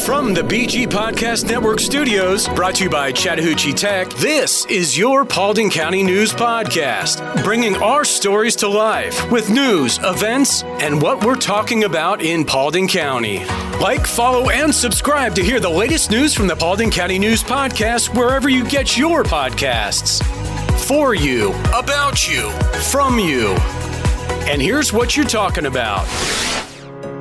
From the BG Podcast Network studios, brought to you by Chattahoochee Tech, this is your Paulding County News Podcast, bringing our stories to life with news, events, and what we're talking about in Paulding County. Like, follow, and subscribe to hear the latest news from the Paulding County News Podcast wherever you get your podcasts. For you, about you, from you. And here's what you're talking about.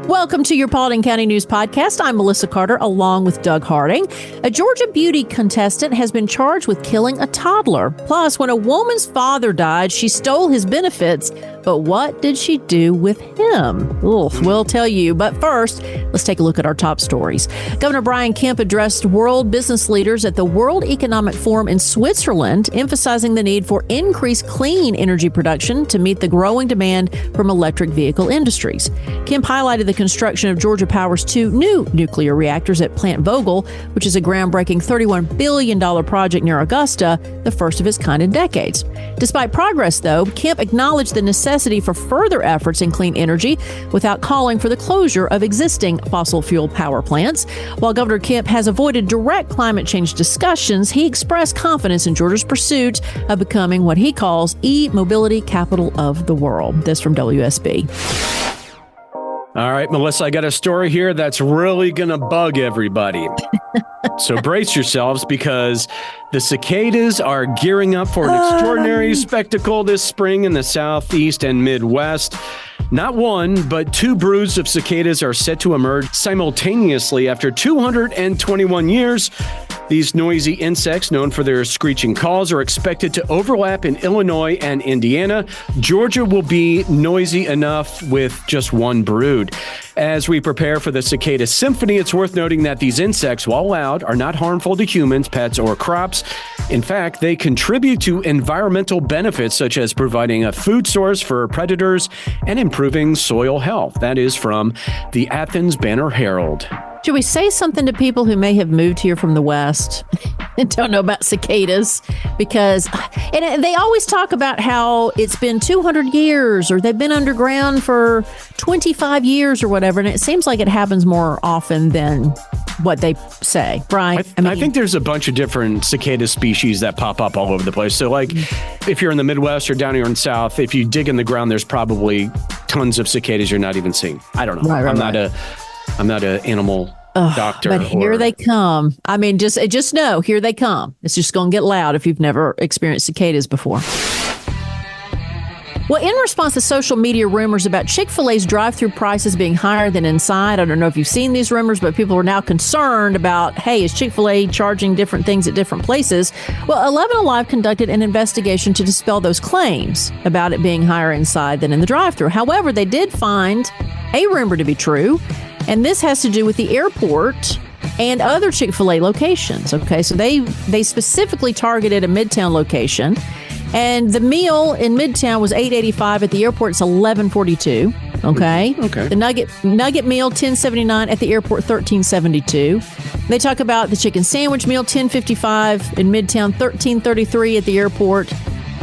Welcome to your Paulding County News Podcast. I'm Melissa Carter, along with Doug Harding. A Georgia beauty contestant has been charged with killing a toddler. Plus, when a woman's father died, she stole his benefits. But what did she do with him? Oof, we'll tell you. But first, let's take a look at our top stories. Governor Brian Kemp addressed world business leaders at the World Economic Forum in Switzerland, emphasizing the need for increased clean energy production to meet the growing demand from electric vehicle industries. Kemp highlighted the construction of Georgia Power's 2 new nuclear reactors at Plant Vogtle, which is a groundbreaking $31 billion project near Augusta, the first of its kind in decades. Despite progress, though, Kemp acknowledged the necessity for further efforts in clean energy without calling for the closure of existing fossil fuel power plants. While Governor Kemp has avoided direct climate change discussions, he expressed confidence in Georgia's pursuit of becoming what he calls e-mobility capital of the world. This from WSB. All right, Melissa, I got a story here that's really going to bug everybody. So brace yourselves, because the cicadas are gearing up for an extraordinary spectacle this spring in the Southeast and Midwest. Not one, but 2 broods of cicadas are set to emerge simultaneously after 221 years. These noisy insects, known for their screeching calls, are expected to overlap in Illinois and Indiana. Georgia will be noisy enough with just 1 brood. As we prepare for the cicada symphony, it's worth noting that these insects, while loud, are not harmful to humans, pets, or crops. In fact, they contribute to environmental benefits, such as providing a food source for predators and improving soil health. That is from the Athens Banner-Herald. Should we say something to people who may have moved here from the West and don't know about cicadas? Because and they always talk about how it's been 200 years or they've been underground for 25 years or whatever. And it seems like it happens more often than what they say, right? I think there's a bunch of different cicada species that pop up all over the place. So like if you're in the Midwest or down here in the South, if you dig in the ground, there's probably tons of cicadas you're not even seeing. I don't know. I'm not an animal doctor. But here they come. I mean, just know, here they come. It's just going to get loud if you've never experienced cicadas before. Well, in response to social media rumors about Chick-fil-A's drive-thru prices being higher than inside, I don't know if you've seen these rumors, but people are now concerned about, hey, is Chick-fil-A charging different things at different places? Well, 11 Alive conducted an investigation to dispel those claims about it being higher inside than in the drive-thru. However, they did find a rumor to be true, and this has to do with the airport and other Chick-fil-A locations. Okay, so they specifically targeted a Midtown location. And the meal in Midtown was $8.85. At the airport, it's $11.42. Okay. The nugget meal, $10.79. At the airport, $13.72. They talk about the chicken sandwich meal, $10.55 in Midtown, $13.33 at the airport.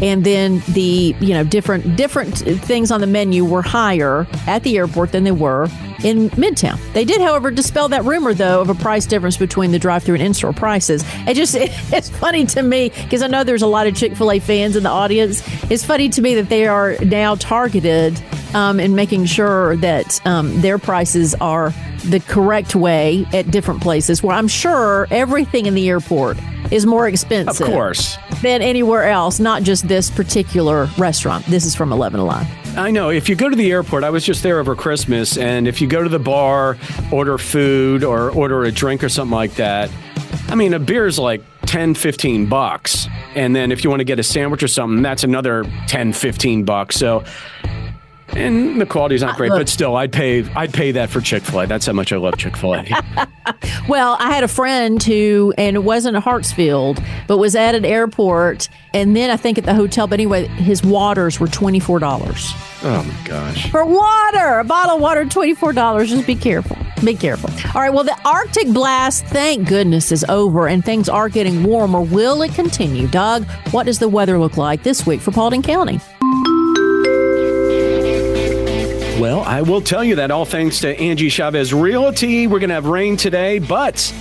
And then the different things on the menu were higher at the airport than they were in Midtown. They did, however, dispel that rumor, though, of a price difference between the drive-thru and in-store prices. It's funny to me, because I know there's a lot of Chick-fil-A fans in the audience. It's funny to me that they are now targeted in making sure that their prices are the correct way at different places, where I'm sure everything in the airport is more expensive, of course, than anywhere else, not just this particular restaurant. This is from 11 Alive. I know. If you go to the airport, I was just there over Christmas, and if you go to the bar, order food or order a drink or something like that, I mean, a beer is like $10-15. And then if you want to get a sandwich or something, that's another $10-15. So, and the quality's not great, but still, I'd pay that for Chick-fil-A. That's how much I love Chick-fil-A. Well, I had a friend who, and it wasn't Hartsfield, but was at an airport, and then I think at the hotel. But anyway, his waters were $24. Oh my gosh! For water, a bottle of water, $24. Just be careful. Be careful. All right. Well, the Arctic blast, thank goodness, is over, and things are getting warmer. Will it continue? Doug, what does the weather look like this week for Paulding County? Well, I will tell you that all thanks to Angie Chavez Realty. We're going to have rain today, but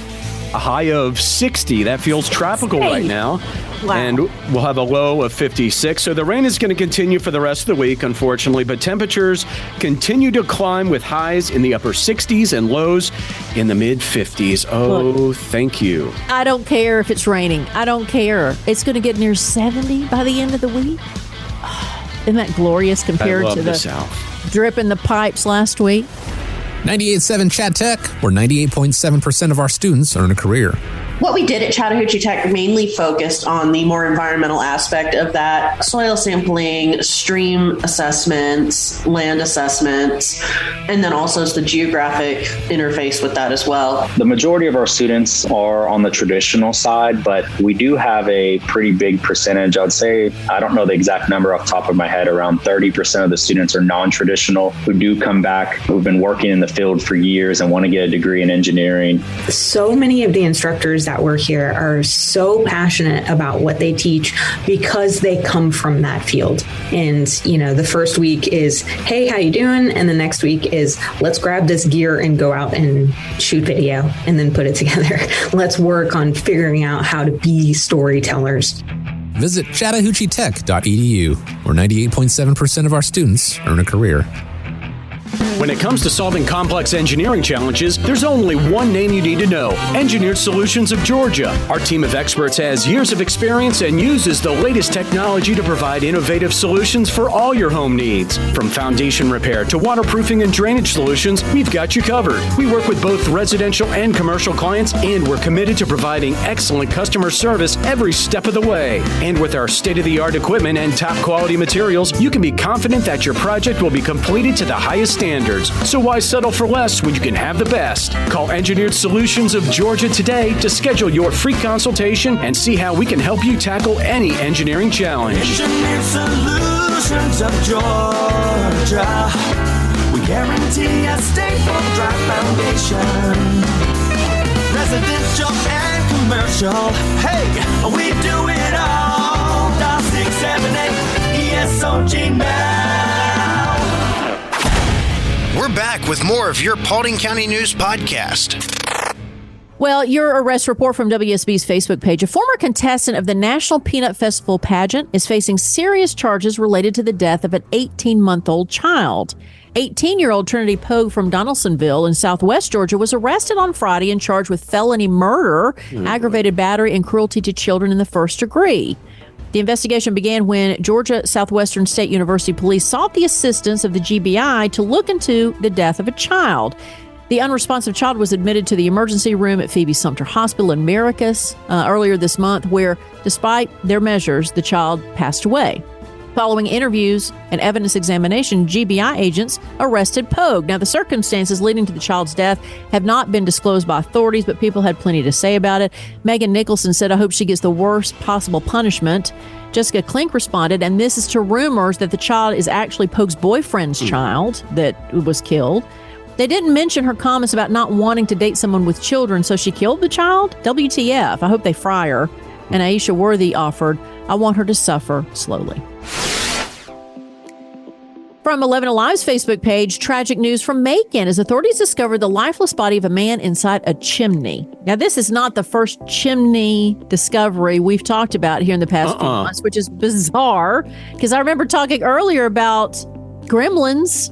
a high of 60. That feels tropical right now. Wow. And we'll have a low of 56. So the rain is going to continue for the rest of the week, unfortunately, but temperatures continue to climb with highs in the upper 60s and lows in the mid 50s. Oh, thank you. I don't care if it's raining. I don't care. It's going to get near 70 by the end of the week. Isn't that glorious compared to the South. drip in the pipes last week? 98.7 Chat Tech, where 98.7% of our students earn a career. What we did at Chattahoochee Tech mainly focused on the more environmental aspect of that: soil sampling, stream assessments, land assessments, and then also the geographic interface with that as well. The majority of our students are on the traditional side, but we do have a pretty big percentage. I'd say, I don't know the exact number off the top of my head, around 30% of the students are non-traditional who do come back, who've been working in the field for years and want to get a degree in engineering. So many of the instructors that work here are so passionate about what they teach because they come from that field. And, the first week is, hey, how you doing? And the next week is, let's grab this gear and go out and shoot video and then put it together. Let's work on figuring out how to be storytellers. Visit chattahoocheetech.edu, where 98.7% of our students earn a career. When it comes to solving complex engineering challenges, there's only one name you need to know: Engineered Solutions of Georgia. Our team of experts has years of experience and uses the latest technology to provide innovative solutions for all your home needs. From foundation repair to waterproofing and drainage solutions, we've got you covered. We work with both residential and commercial clients, and we're committed to providing excellent customer service every step of the way. And with our state-of-the-art equipment and top-quality materials, you can be confident that your project will be completed to the highest standards. So why settle for less when you can have the best? Call Engineered Solutions of Georgia today to schedule your free consultation and see how we can help you tackle any engineering challenge. Engineered Solutions of Georgia. We guarantee a stable, dry foundation. Residential and commercial. Hey, we do it all. Dial 678 ESOG now. We're back with more of your Paulding County News Podcast. Well, your arrest report from WSB's Facebook page. A former contestant of the National Peanut Festival pageant is facing serious charges related to the death of an 18-month-old child. 18-year-old Trinity Pogue from Donaldsonville in southwest Georgia was arrested on Friday and charged with felony murder, aggravated battery, and cruelty to children in the first degree. The investigation began when Georgia Southwestern State University police sought the assistance of the GBI to look into the death of a child. The unresponsive child was admitted to the emergency room at Phoebe Sumter Hospital in Maracus earlier this month, where, despite their measures, the child passed away. Following interviews and evidence examination, GBI agents arrested Pogue. Now, the circumstances leading to the child's death have not been disclosed by authorities, but people had plenty to say about it. Megan Nicholson said, "I hope she gets the worst possible punishment." Jessica Klink responded, and this is to rumors that the child is actually Pogue's boyfriend's child that was killed. They didn't mention her comments about not wanting to date someone with children, so she killed the child? WTF. I hope they fry her. And Aisha Worthy offered, "I want her to suffer slowly." From 11 Alive's Facebook page, tragic news from Macon as authorities discovered the lifeless body of a man inside a chimney. Now, this is not the first chimney discovery we've talked about here in the past few months, which is bizarre because I remember talking earlier about gremlins.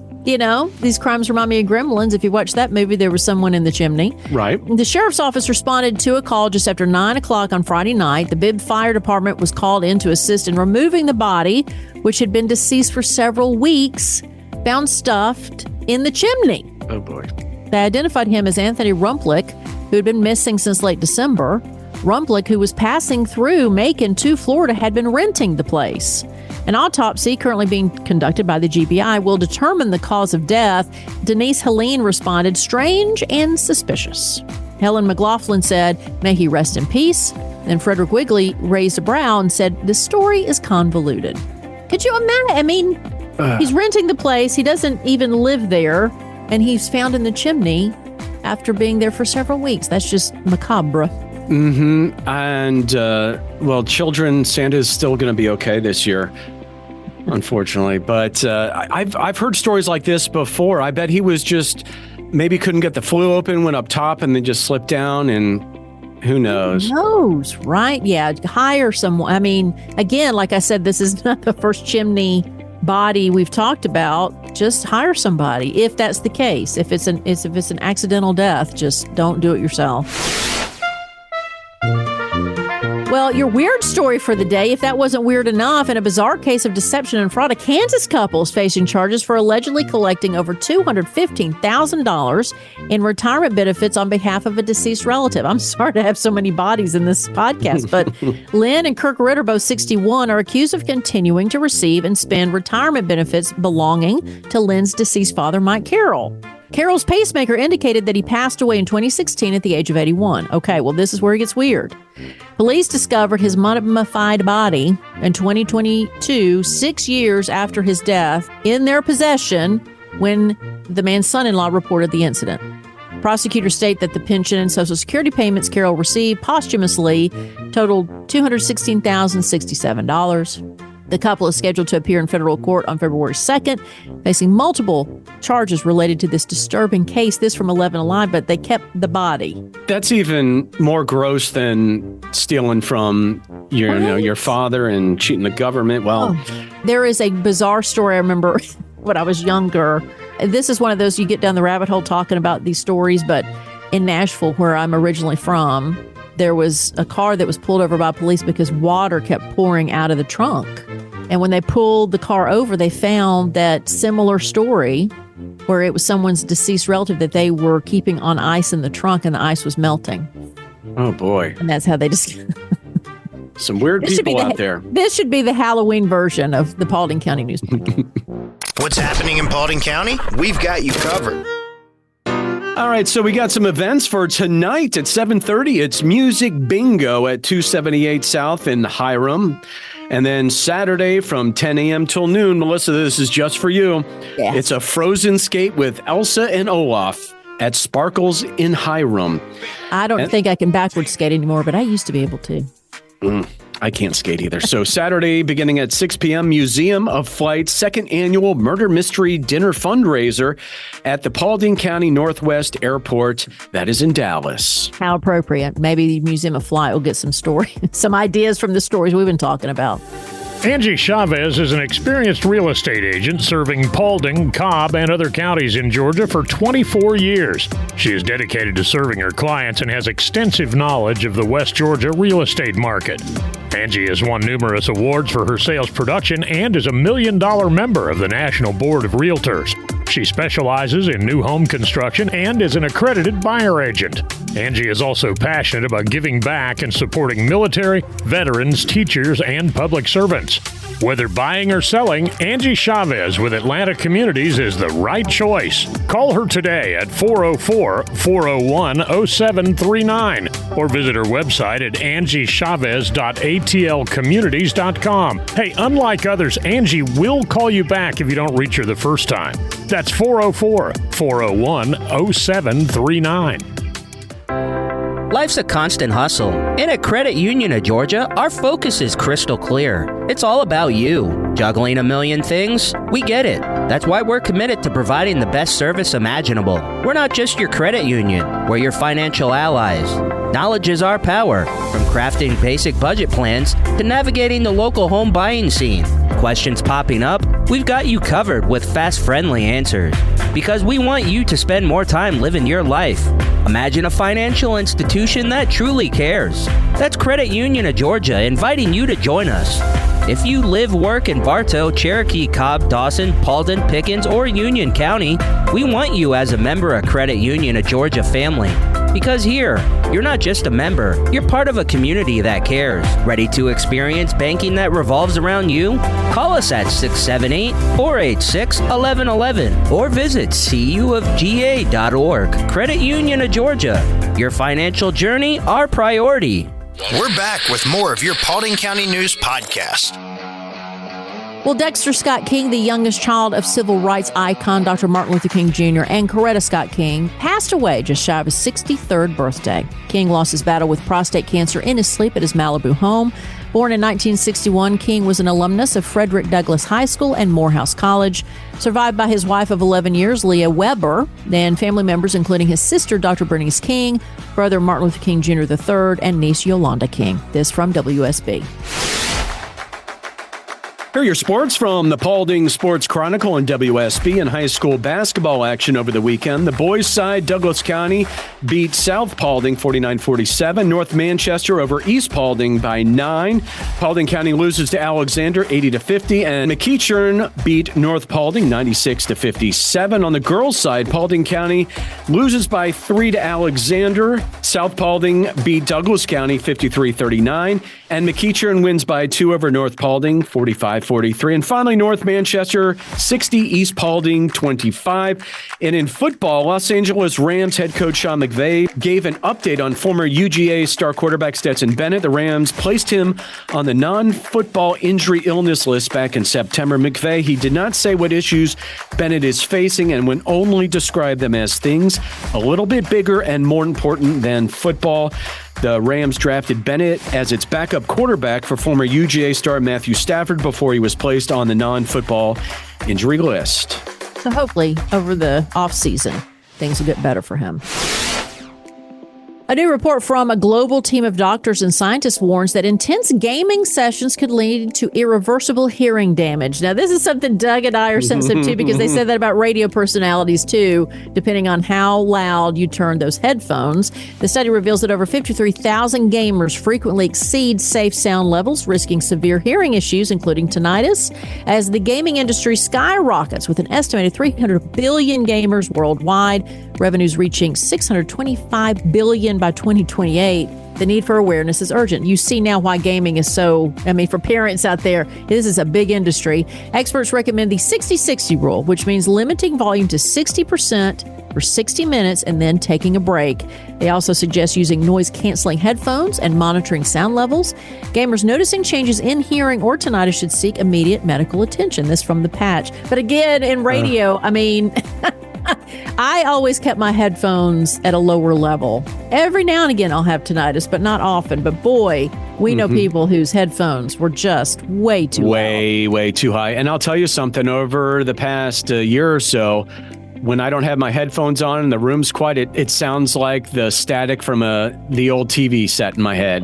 These crimes remind me of Gremlins. If you watch that movie, there was someone in the chimney. Right. The sheriff's office responded to a call just after 9 o'clock on Friday night. The Bibb Fire Department was called in to assist in removing the body, which had been deceased for several weeks, found stuffed in the chimney. Oh, boy. They identified him as Anthony Rumplick, who had been missing since late December. Rumplick, who was passing through Macon to Florida, had been renting the place. An autopsy currently being conducted by the GBI will determine the cause of death. Denise Helene responded, "Strange and suspicious." Helen McLaughlin said, "May he rest in peace." Then Frederick Wigley raised a brow and said, "The story is convoluted." Could you imagine? I mean, he's renting the place. He doesn't even live there. And he's found in the chimney after being there for several weeks. That's just macabre. Mm-hmm. And, children, Santa's still going to be okay this year. unfortunately. But I've heard stories like this before. I bet he was just maybe couldn't get the flue open, went up top, and then just slipped down, and who knows? Who knows, right? Yeah, hire someone. I mean, again, like I said, this is not the first chimney body we've talked about. Just hire somebody if that's the case. If it's an accidental death, just don't do it yourself. Well, your weird story for the day, if that wasn't weird enough, in a bizarre case of deception and fraud, a Kansas couple is facing charges for allegedly collecting over $215,000 in retirement benefits on behalf of a deceased relative. I'm sorry to have so many bodies in this podcast, but Lynn and Kirk Ritter, both 61, are accused of continuing to receive and spend retirement benefits belonging to Lynn's deceased father, Mike Carroll. Carroll's pacemaker indicated that he passed away in 2016 at the age of 81. Okay, well, this is where it gets weird. Police discovered his mummified body in 2022, 6 years after his death, in their possession when the man's son-in-law reported the incident. Prosecutors state that the pension and Social Security payments Carroll received posthumously totaled $216,067. The couple is scheduled to appear in federal court on February 2nd, facing multiple charges related to this disturbing case. This from 11 Alive, but they kept the body. That's even more gross than stealing from your father and cheating the government. Well, there is a bizarre story I remember when I was younger. This is one of those you get down the rabbit hole talking about these stories, but in Nashville, where I'm originally from, there was a car that was pulled over by police because water kept pouring out of the trunk. And when they pulled the car over, they found that similar story where it was someone's deceased relative that they were keeping on ice in the trunk and the ice was melting. Oh, boy. And that's how they just... Some weird people out there. This should be the Halloween version of the Paulding County News Podcast. What's happening in Paulding County? We've got you covered. All right, so we got some events for tonight at 7:30. It's Music Bingo at 278 South in Hiram. And then Saturday from 10 a.m. till noon, Melissa, this is just for you. Yeah. It's a frozen skate with Elsa and Olaf at Sparkles in Hiram. I don't think I can backward skate anymore, but I used to be able to. I can't skate either. So Saturday, beginning at 6 p.m., Museum of Flight's second annual Murder Mystery Dinner fundraiser at the Paulding County Northwest Airport. That is in Dallas. How appropriate. Maybe the Museum of Flight will get some some ideas from the stories we've been talking about. Angie Chavez is an experienced real estate agent serving Paulding, Cobb, and other counties in Georgia for 24 years. She is dedicated to serving her clients and has extensive knowledge of the West Georgia real estate market. Angie has won numerous awards for her sales production and is a $1 million member of the National Board of Realtors. She specializes in new home construction and is an accredited buyer agent. Angie is also passionate about giving back and supporting military, veterans, teachers, and public servants. Whether buying or selling, Angie Chavez with Atlanta Communities is the right choice. Call her today at 404-401-0739 or visit her website at angiechavez.atlcommunities.com. Hey, unlike others, Angie will call you back if you don't reach her the first time. That's 404-401-0739. Life's a constant hustle. And at Credit Union of Georgia, our focus is crystal clear. It's all about you. Juggling a million things? We get it. That's why we're committed to providing the best service imaginable. We're not just your credit union. We're your financial allies. Knowledge is our power. From crafting basic budget plans to navigating the local home buying scene. Questions popping up? We've got you covered with fast, friendly answers. Because we want you to spend more time living your life. Imagine a financial institution that truly cares. That's Credit Union of Georgia inviting you to join us. If you live, work in Bartow, Cherokee, Cobb, Dawson, Paulding, Pickens, or Union County, we want you as a member of Credit Union of Georgia family. Because here, you're not just a member, you're part of a community that cares. Ready to experience banking that revolves around you? Call us at 678-486-1111 or visit cuofga.org. Credit Union of Georgia. Your financial journey, our priority. We're back with more of your Paulding County News Podcast. Well, Dexter Scott King, the youngest child of civil rights icon Dr. Martin Luther King Jr. and Coretta Scott King, passed away just shy of his 63rd birthday. King lost his battle with prostate cancer in his sleep at his Malibu home, Born in 1961, King was an alumnus of Frederick Douglass High School and Morehouse College. Survived by his wife of 11 years, Leah Weber, and family members including his sister, Dr. Bernice King, brother Martin Luther King Jr. III, and niece Yolanda King. This from WSB. Here are your sports from the Paulding Sports Chronicle and WSB and high school basketball action over the weekend. The boys' side, Douglas County beat South Paulding 49-47. North Manchester over East Paulding by 9. Paulding County loses to Alexander 80-50. And McEachern beat North Paulding 96-57. On the girls' side, Paulding County loses by 3 to Alexander. South Paulding beat Douglas County 53-39. And McEachern wins by 2 over North Paulding 45-43. And finally, North Manchester 60, East Paulding 25. And in football, Los Angeles Rams head coach Sean McVay gave an update on former UGA star quarterback Stetson Bennett. The Rams placed him on the non-football injury illness list back in September. McVay, he did not say what issues Bennett is facing and would only describe them as things a little bit bigger and more important than football. The Rams drafted Bennett as its backup quarterback for former UGA star Matthew Stafford before he was placed on the non-football injury list. So hopefully over the offseason, things will get better for him. A new report from a global team of doctors and scientists warns that intense gaming sessions could lead to irreversible hearing damage. Now, this is something Doug and I are sensitive to because they said that about radio personalities, too, depending on how loud you turn those headphones. The study reveals that over 53,000 gamers frequently exceed safe sound levels, risking severe hearing issues, including tinnitus, as the gaming industry skyrockets with an estimated 300 billion gamers worldwide, revenues reaching $625 billion by 2028. The need for awareness is urgent. You see now why gaming is so, for parents out there, this is a big industry. Experts recommend the 60-60 rule, which means limiting volume to 60% for 60 minutes and then taking a break. They also suggest using noise-canceling headphones and monitoring sound levels. Gamers noticing changes in hearing or tinnitus should seek immediate medical attention. This from The Patch. But again, in radio, I always kept my headphones at a lower level. Every now and again, I'll have tinnitus, but not often. But boy, we know people whose headphones were just way too loud. Way too high. And I'll tell you something, over the past year or so, when I don't have my headphones on and the room's quiet, it sounds like the static from the old TV set in my head.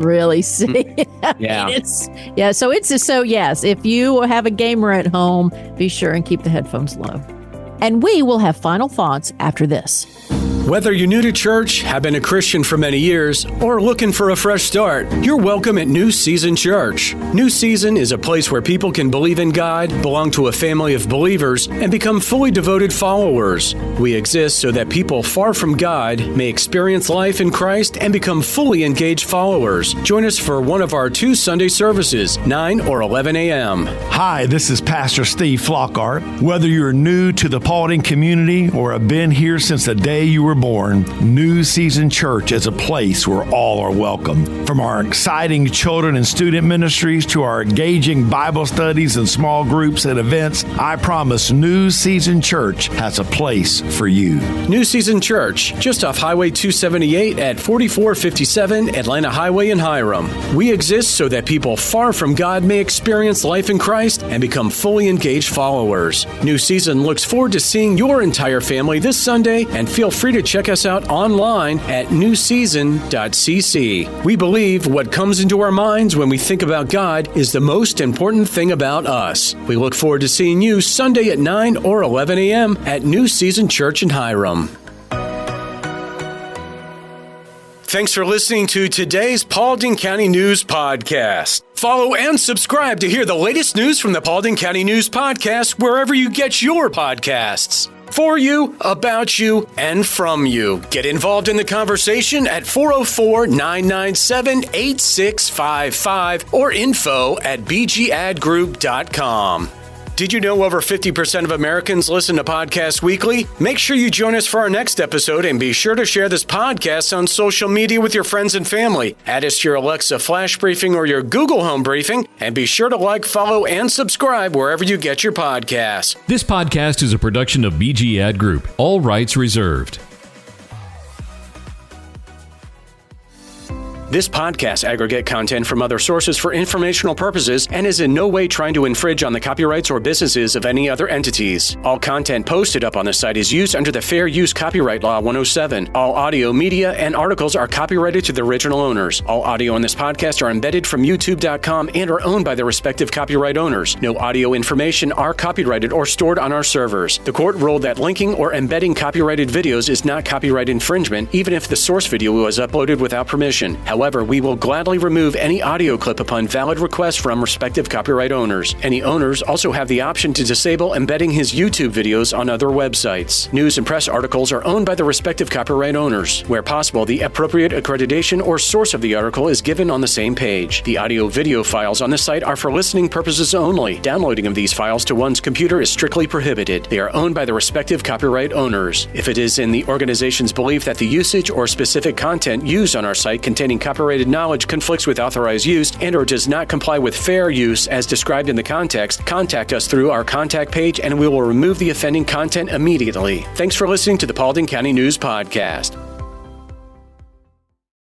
Really? See? Yeah. Yes, if you have a gamer at home, be sure and keep the headphones low. And we will have final thoughts after this. Whether you're new to church, have been a Christian for many years, or looking for a fresh start, you're welcome at New Season Church. New Season is a place where people can believe in God, belong to a family of believers, and become fully devoted followers. We exist so that people far from God may experience life in Christ and become fully engaged followers. Join us for one of our 2 Sunday services, 9 or 11 a.m. Hi, this is Pastor Steve Flockhart. Whether you're new to the Paulding community or have been here since the day you were born, New Season Church is a place where all are welcome. From our exciting children and student ministries to our engaging Bible studies and small groups and events, I promise New Season Church has a place for you. New Season Church, just off Highway 278 at 4457 Atlanta Highway in Hiram. We exist so that people far from God may experience life in Christ and become fully engaged followers. New Season looks forward to seeing your entire family this Sunday, and feel free to check us out online at newseason.cc. We believe what comes into our minds when we think about God is the most important thing about us. We look forward to seeing you Sunday at 9 or 11 a.m. at New Season Church in Hiram. Thanks for listening to today's Paulding County News Podcast. Follow and subscribe to hear the latest news from the Paulding County News Podcast wherever you get your podcasts. For you, about you, and from you. Get involved in the conversation at 404-997-8655 or info@bgadgroup.com. Did you know over 50% of Americans listen to podcasts weekly? Make sure you join us for our next episode, and be sure to share this podcast on social media with your friends and family. Add us to your Alexa Flash Briefing or your Google Home Briefing, and be sure to like, follow, and subscribe wherever you get your podcasts. This podcast is a production of BG Ad Group. All rights reserved. This podcast aggregate content from other sources for informational purposes and is in no way trying to infringe on the copyrights or businesses of any other entities. All content posted up on the site is used under the Fair Use Copyright Law 107. All audio, media, and articles are copyrighted to the original owners. All audio in this podcast are embedded from YouTube.com and are owned by their respective copyright owners. No audio information are copyrighted or stored on our servers. The court ruled that linking or embedding copyrighted videos is not copyright infringement, even if the source video was uploaded without permission. However, we will gladly remove any audio clip upon valid request from respective copyright owners. Any owners also have the option to disable embedding his YouTube videos on other websites. News and press articles are owned by the respective copyright owners. Where possible, the appropriate accreditation or source of the article is given on the same page. The audio-video files on this site are for listening purposes only. Downloading of these files to one's computer is strictly prohibited. They are owned by the respective copyright owners. If it is in the organization's belief that the usage or specific content used on our site containing copyrighted knowledge conflicts with authorized use and or does not comply with fair use as described in the context, contact us through our contact page and we will remove the offending content immediately. Thanks for listening to the Paulding County News Podcast.